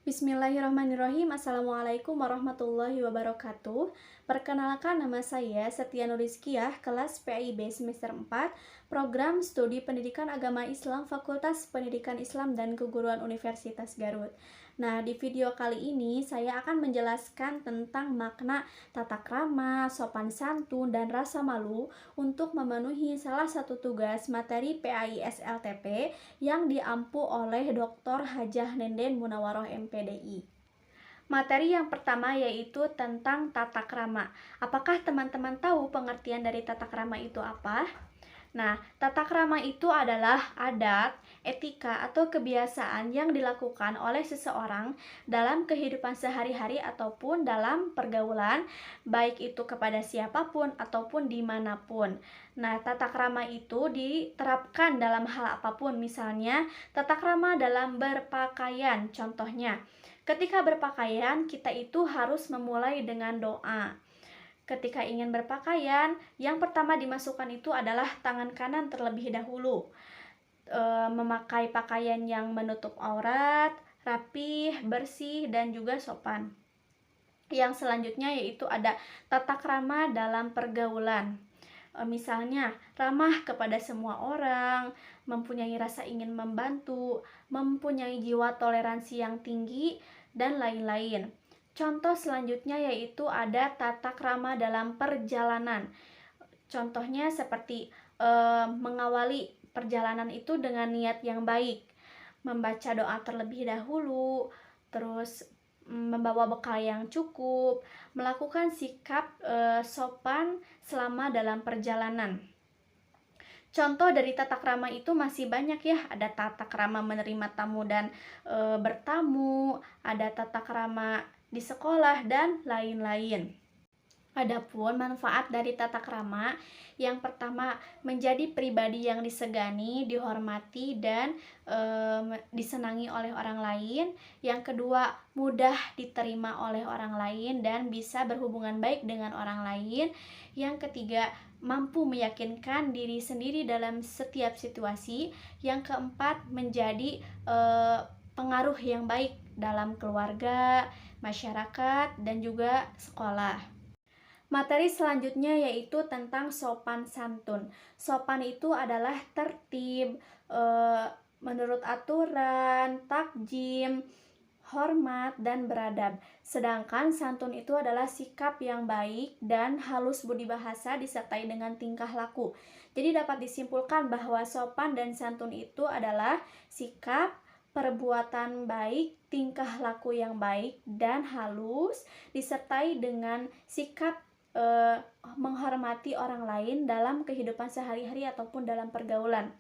Bismillahirrahmanirrahim. Assalamualaikum warahmatullahi wabarakatuh. Perkenalkan, nama saya Setia Nurizkiyah, kelas PIB semester 4, Program Studi Pendidikan Agama Islam Fakultas Pendidikan Islam dan Keguruan Universitas Garut. Nah, di video kali ini saya akan menjelaskan tentang makna tata krama, sopan santun, dan rasa malu untuk memenuhi salah satu tugas materi PAISLTP yang diampu oleh Dr. Hajah Nenden Munawaroh MPDI. Materi yang pertama yaitu tentang tata krama. Apakah teman-teman tahu pengertian dari tata krama itu apa? Nah, tata krama itu adalah adat, etika, atau kebiasaan yang dilakukan oleh seseorang dalam kehidupan sehari-hari ataupun dalam pergaulan, baik itu kepada siapapun ataupun dimanapun. Nah, tata krama itu diterapkan dalam hal apapun, misalnya tata krama dalam berpakaian. Contohnya, ketika berpakaian, kita itu harus memulai dengan doa. Ketika ingin berpakaian, yang pertama dimasukkan itu adalah tangan kanan terlebih dahulu. Memakai pakaian yang menutup aurat, rapih, bersih, dan juga sopan. Yang selanjutnya yaitu ada tata krama dalam pergaulan. Misalnya, ramah kepada semua orang, mempunyai rasa ingin membantu, mempunyai jiwa toleransi yang tinggi, dan lain-lain. Contoh selanjutnya yaitu ada tata krama dalam perjalanan. Contohnya seperti mengawali perjalanan itu dengan niat yang baik, membaca doa terlebih dahulu, terus membawa bekal yang cukup, melakukan sikap sopan selama dalam perjalanan. Contoh dari tata krama itu masih banyak ya, ada tata krama menerima tamu dan bertamu, ada tata krama di sekolah, dan lain-lain. Adapun manfaat dari tata krama, yang pertama menjadi pribadi yang disegani, dihormati, dan disenangi oleh orang lain. Yang kedua, mudah diterima oleh orang lain dan bisa berhubungan baik dengan orang lain. Yang ketiga, mampu meyakinkan diri sendiri dalam setiap situasi. Yang keempat, menjadi pengaruh yang baik dalam keluarga, masyarakat, dan juga sekolah. Materi selanjutnya yaitu tentang sopan santun. Sopan itu adalah tertib, menurut aturan, takjim, hormat, dan beradab. Sedangkan santun itu adalah sikap yang baik dan halus budi bahasa disertai dengan tingkah laku. Jadi dapat disimpulkan bahwa sopan dan santun itu adalah sikap, perbuatan baik, tingkah laku yang baik dan halus disertai dengan sikap menghormati orang lain dalam kehidupan sehari-hari ataupun dalam pergaulan.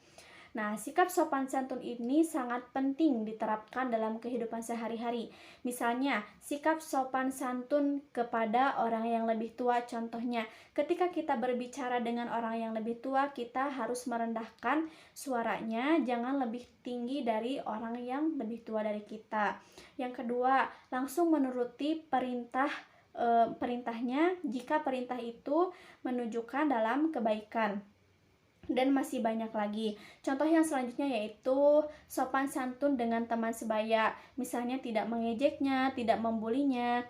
Nah, sikap sopan santun ini sangat penting diterapkan dalam kehidupan sehari-hari. Misalnya, sikap sopan santun kepada orang yang lebih tua. Contohnya, ketika kita berbicara dengan orang yang lebih tua, kita harus merendahkan suaranya, jangan lebih tinggi dari orang yang lebih tua dari kita. Yang kedua, langsung menuruti perintahnya jika perintah itu menunjukkan dalam kebaikan. Dan masih banyak lagi. Contoh yang selanjutnya yaitu sopan santun dengan teman sebaya. Misalnya tidak mengejeknya, tidak membulinya,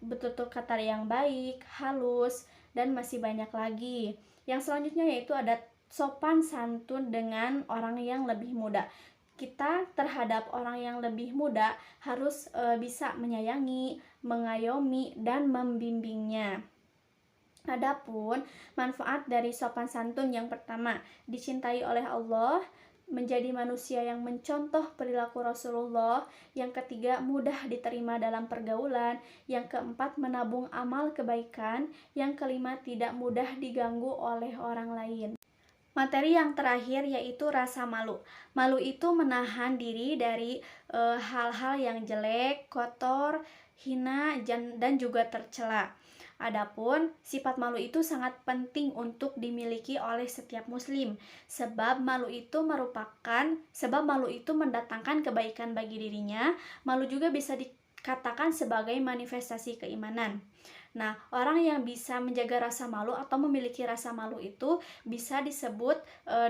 bertutur kata yang baik, halus, dan masih banyak lagi. Yang selanjutnya yaitu ada sopan santun dengan orang yang lebih muda. Kita terhadap orang yang lebih muda harus bisa menyayangi, mengayomi, dan membimbingnya. Adapun manfaat dari sopan santun, yang pertama, dicintai oleh Allah, menjadi manusia yang mencontoh perilaku Rasulullah. Yang ketiga, mudah diterima dalam pergaulan. Yang keempat, menabung amal kebaikan. Yang kelima, tidak mudah diganggu oleh orang lain. Materi yang terakhir yaitu rasa malu. Malu itu menahan diri dari hal-hal yang jelek, kotor, hina, dan juga tercela. Adapun sifat malu itu sangat penting untuk dimiliki oleh setiap muslim, sebab malu itu mendatangkan kebaikan bagi dirinya. Malu juga bisa dikatakan sebagai manifestasi keimanan. Nah, orang yang bisa menjaga rasa malu atau memiliki rasa malu itu bisa disebut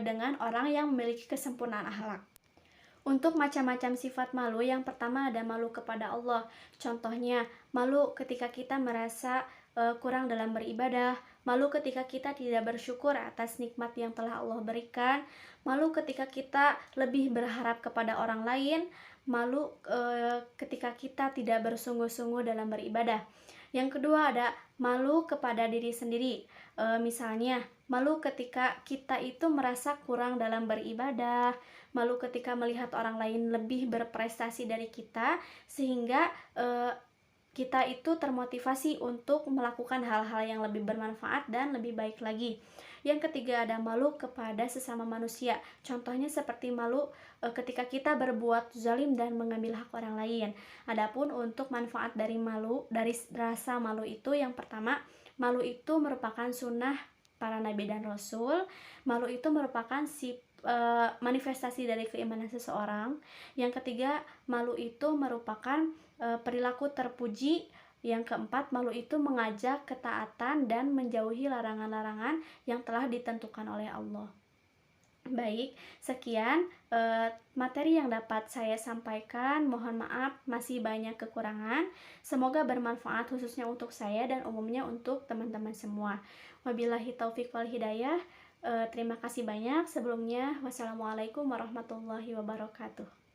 dengan orang yang memiliki kesempurnaan akhlak. Untuk macam-macam sifat malu, yang pertama ada malu kepada Allah. Contohnya, malu ketika kita merasa kurang dalam beribadah, malu ketika kita tidak bersyukur atas nikmat yang telah Allah berikan, malu ketika kita lebih berharap kepada orang lain, malu ketika kita tidak bersungguh-sungguh dalam beribadah. Yang kedua ada malu kepada diri sendiri. Misalnya, malu ketika kita itu merasa kurang dalam beribadah, malu ketika melihat orang lain lebih berprestasi dari kita, sehingga kita itu termotivasi untuk melakukan hal-hal yang lebih bermanfaat dan lebih baik lagi. Yang ketiga ada malu kepada sesama manusia. Contohnya seperti malu ketika kita berbuat zalim dan mengambil hak orang lain. Adapun untuk manfaat dari malu, dari rasa malu itu, yang pertama, malu itu merupakan sunnah para nabi dan rasul. Malu itu merupakan manifestasi dari keimanan seseorang. Yang ketiga, malu itu merupakan perilaku terpuji. Yang keempat, malu itu mengajak ketaatan dan menjauhi larangan-larangan yang telah ditentukan oleh Allah. Baik, sekian materi yang dapat saya sampaikan. Mohon maaf masih banyak kekurangan. Semoga bermanfaat khususnya untuk saya dan umumnya untuk teman-teman semua. Wabillahi taufik wal hidayah. Terima kasih banyak. Sebelumnya, wassalamualaikum warahmatullahi wabarakatuh.